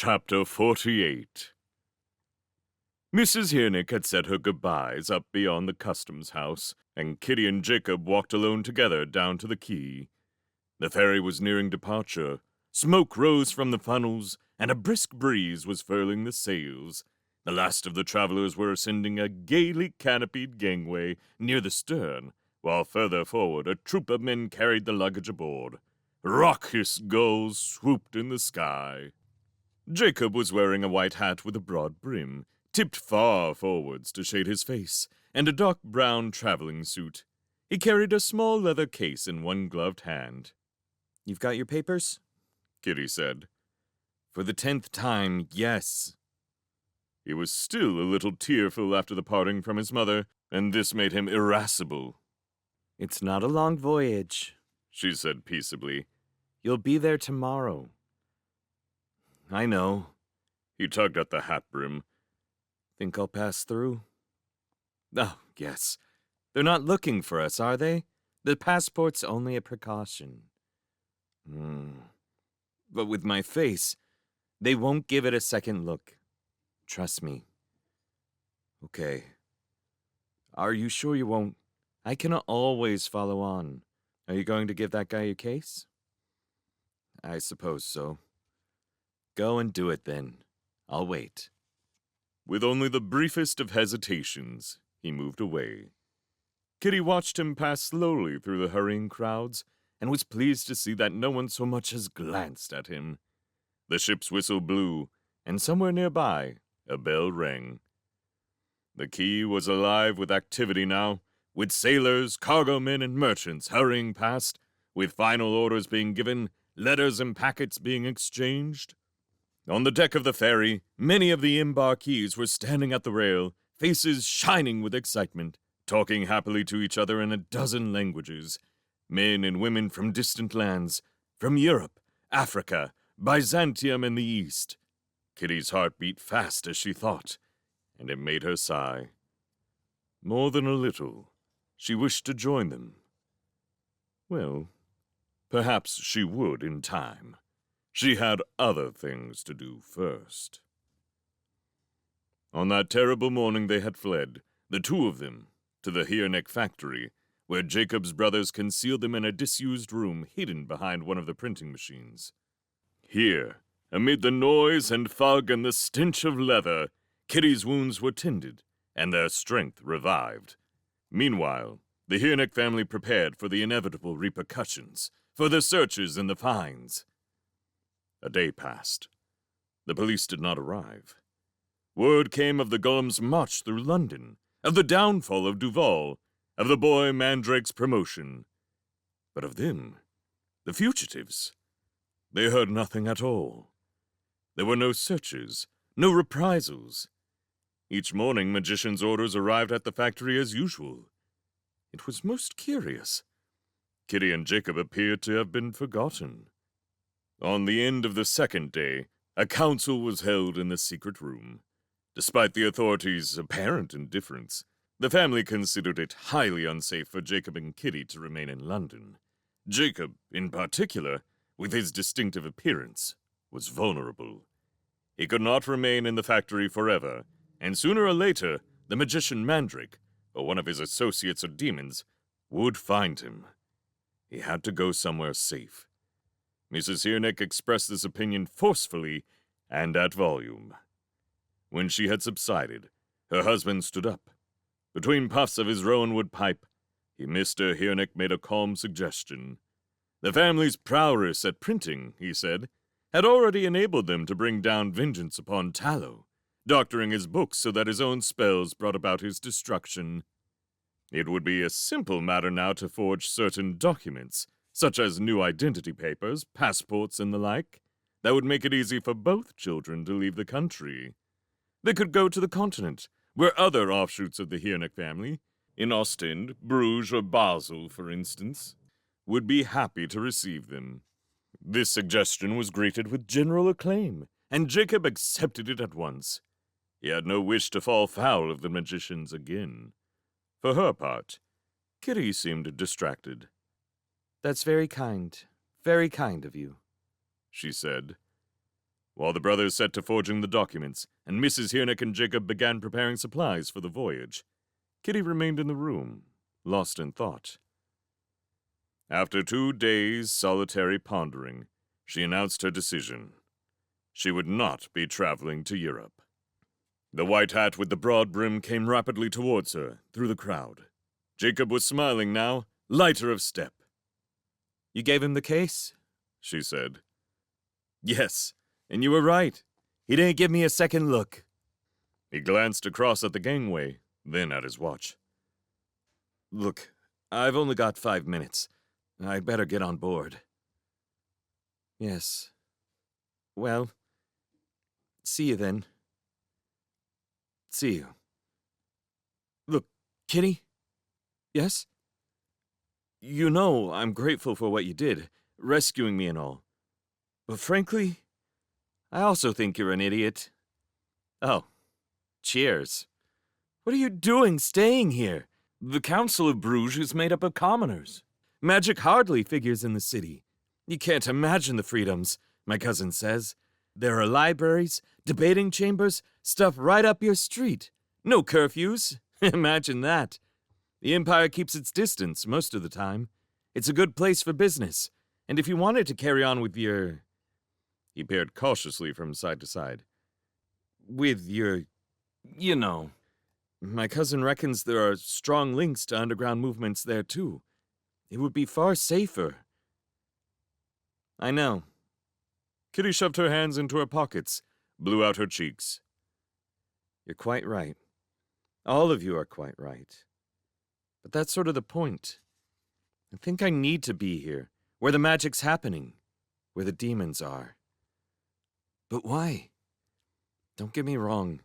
Chapter 48. Mrs. Hirnick had said her goodbyes up beyond the customs house, and Kitty and Jacob walked alone together down to the quay. The ferry was nearing departure. Smoke rose from the funnels, and a brisk breeze was furling the sails. The last of the travelers were ascending a gaily canopied gangway near the stern, while further forward a troop of men carried the luggage aboard. Raucous gulls swooped in the sky. Jacob was wearing a white hat with a broad brim, tipped far forwards to shade his face, and a dark brown traveling suit. He carried a small leather case in one gloved hand. "You've got your papers?" Kitty said. "For the 10th time, yes." He was still a little tearful after the parting from his mother, and this made him irascible. "It's not a long voyage," she said peaceably. "You'll be there tomorrow." "I know." He tugged at the hat brim. "Think I'll pass through?" "Oh, yes. They're not looking for us, are they? The passport's only a precaution." But with my face, they won't give it a second look. Trust me." "Okay. Are you sure you won't? I can always follow on. Are you going to give that guy your case?" "I suppose so." "Go and do it then. I'll wait." With only the briefest of hesitations, he moved away. Kitty watched him pass slowly through the hurrying crowds, and was pleased to see that no one so much as glanced at him. The ship's whistle blew, and somewhere nearby, a bell rang. The quay was alive with activity now, with sailors, cargo men, and merchants hurrying past, with final orders being given, letters and packets being exchanged. On the deck of the ferry, many of the embarkees were standing at the rail, faces shining with excitement, talking happily to each other in a dozen languages. Men and women from distant lands, from Europe, Africa, Byzantium, and the East. Kitty's heart beat fast as she thought, and it made her sigh. More than a little, she wished to join them. Well, perhaps she would in time. She had other things to do first. On that terrible morning they had fled, the two of them, to the Hirnick factory, where Jacob's brothers concealed them in a disused room hidden behind one of the printing machines. Here, amid the noise and fog and the stench of leather, Kitty's wounds were tended, and their strength revived. Meanwhile, the Hirnick family prepared for the inevitable repercussions, for the searches and the fines. A day passed. The police did not arrive. Word came of the Golem's march through London, of the downfall of Duval, of the boy Mandrake's promotion. But of them, the fugitives, they heard nothing at all. There were no searches, no reprisals. Each morning, magicians' orders arrived at the factory as usual. It was most curious. Kitty and Jacob appeared to have been forgotten. On the end of the second day, a council was held in the secret room. Despite the authorities' apparent indifference, the family considered it highly unsafe for Jacob and Kitty to remain in London. Jacob, in particular, with his distinctive appearance, was vulnerable. He could not remain in the factory forever, and sooner or later, the magician Mandrake, or one of his associates or demons, would find him. He had to go somewhere safe. Mrs. Hirnick expressed this opinion forcefully and at volume. When she had subsided, her husband stood up. Between puffs of his rowanwood pipe, Mr. Hirnick made a calm suggestion. The family's prowess at printing, he said, had already enabled them to bring down vengeance upon Tallow, doctoring his books so that his own spells brought about his destruction. It would be a simple matter now to forge certain documents, such as new identity papers, passports, and the like, that would make it easy for both children to leave the country. They could go to the continent, where other offshoots of the Hirnick family, in Ostend, Bruges, or Basel, for instance, would be happy to receive them. This suggestion was greeted with general acclaim, and Jacob accepted it at once. He had no wish to fall foul of the magicians again. For her part, Kitty seemed distracted. "That's very kind of you," she said. While the brothers set to forging the documents, and Mrs. Hiernick and Jacob began preparing supplies for the voyage, Kitty remained in the room, lost in thought. After 2 days' solitary pondering, she announced her decision. She would not be traveling to Europe. The white hat with the broad brim came rapidly towards her, through the crowd. Jacob was smiling now, lighter of step. You gave him the case? She said. Yes, and you were right. He didn't give me a second look. He glanced across at the gangway, then at his watch. Look, I've only got 5 minutes. I'd better get on board. Yes. Well, see you then. See you. Look, Kitty? Yes? You know I'm grateful for what you did, rescuing me and all. But frankly, I also think you're an idiot. Oh, cheers. What are you doing staying here? The Council of Bruges is made up of commoners. Magic hardly figures in the city. You can't imagine the freedoms, my cousin says. There are libraries, debating chambers, stuff right up your street. No curfews. Imagine that. The Empire keeps its distance most of the time. It's a good place for business. And if you wanted to carry on with your... He peered cautiously from side to side. With your... you know. My cousin reckons there are strong links to underground movements there, too. It would be far safer. I know. Kitty shoved her hands into her pockets, blew out her cheeks. You're quite right. All of you are quite right. But that's sort of the point. I think I need to be here, where the magic's happening, where the demons are. But why? Don't get me wrong.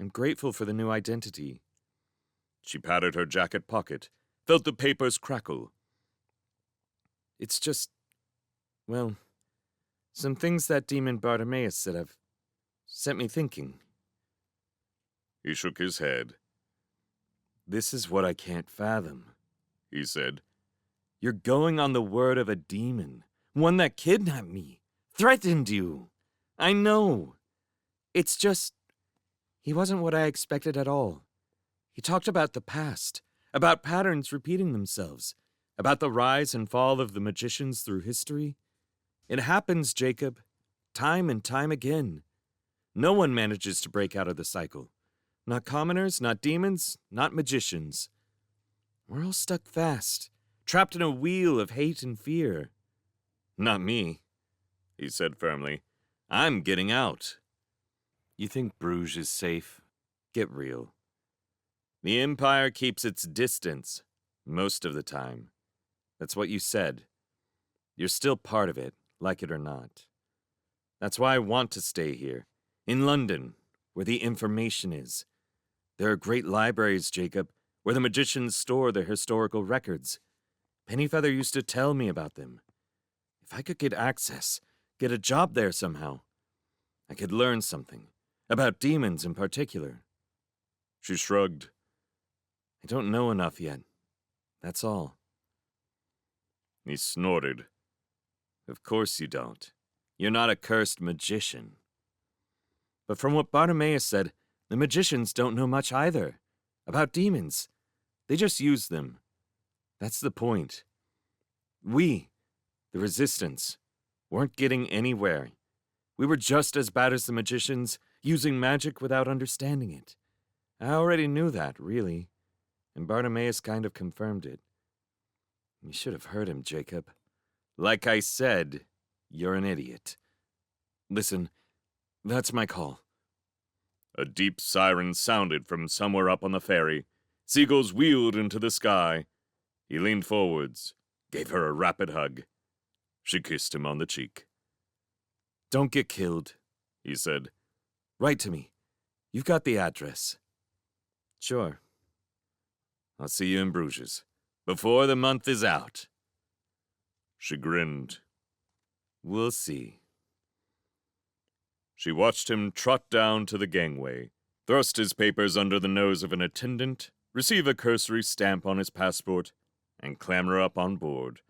I'm grateful for the new identity. She patted her jacket pocket, felt the papers crackle. It's just, well, some things that demon Bartimaeus said have set me thinking. He shook his head. This is what I can't fathom, he said. You're going on the word of a demon, one that kidnapped me, threatened you. I know. It's just, he wasn't what I expected at all. He talked about the past, about patterns repeating themselves, about the rise and fall of the magicians through history. It happens, Jacob, time and time again. No one manages to break out of the cycle. Not commoners, not demons, not magicians. We're all stuck fast, trapped in a wheel of hate and fear. Not me, he said firmly. I'm getting out. You think Bruges is safe? Get real. The Empire keeps its distance, most of the time. That's what you said. You're still part of it, like it or not. That's why I want to stay here, in London, where the information is. There are great libraries, Jacob, where the magicians store their historical records. Pennyfeather used to tell me about them. If I could get access, get a job there somehow, I could learn something, about demons in particular. She shrugged. I don't know enough yet. That's all. He snorted. Of course you don't. You're not a cursed magician. But from what Bartimaeus said, the magicians don't know much either. About demons. They just use them. That's the point. We, the Resistance, weren't getting anywhere. We were just as bad as the magicians, using magic without understanding it. I already knew that, really, and Bartimaeus kind of confirmed it. You should have heard him, Jacob. Like I said, you're an idiot. Listen, that's my call. A deep siren sounded from somewhere up on the ferry. Seagulls wheeled into the sky. He leaned forwards, gave her a rapid hug. She kissed him on the cheek. Don't get killed, he said. Write to me. You've got the address. Sure. I'll see you in Bruges, before the month is out. She grinned. We'll see. She watched him trot down to the gangway, thrust his papers under the nose of an attendant, receive a cursory stamp on his passport, and clamber up on board.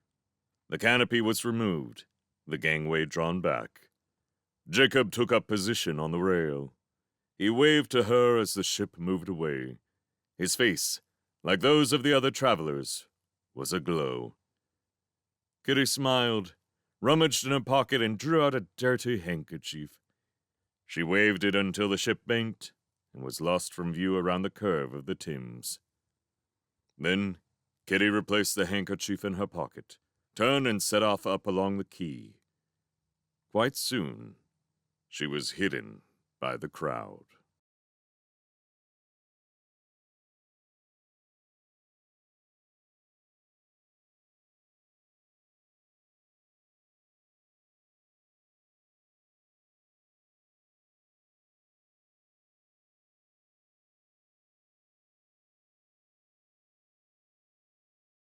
The canopy was removed, the gangway drawn back. Jacob took up position on the rail. He waved to her as the ship moved away. His face, like those of the other travelers, was aglow. Kitty smiled, rummaged in her pocket, and drew out a dirty handkerchief. She waved it until the ship banked and was lost from view around the curve of the Thames. Then Kitty replaced the handkerchief in her pocket, turned and set off up along the quay. Quite soon, she was hidden by the crowd.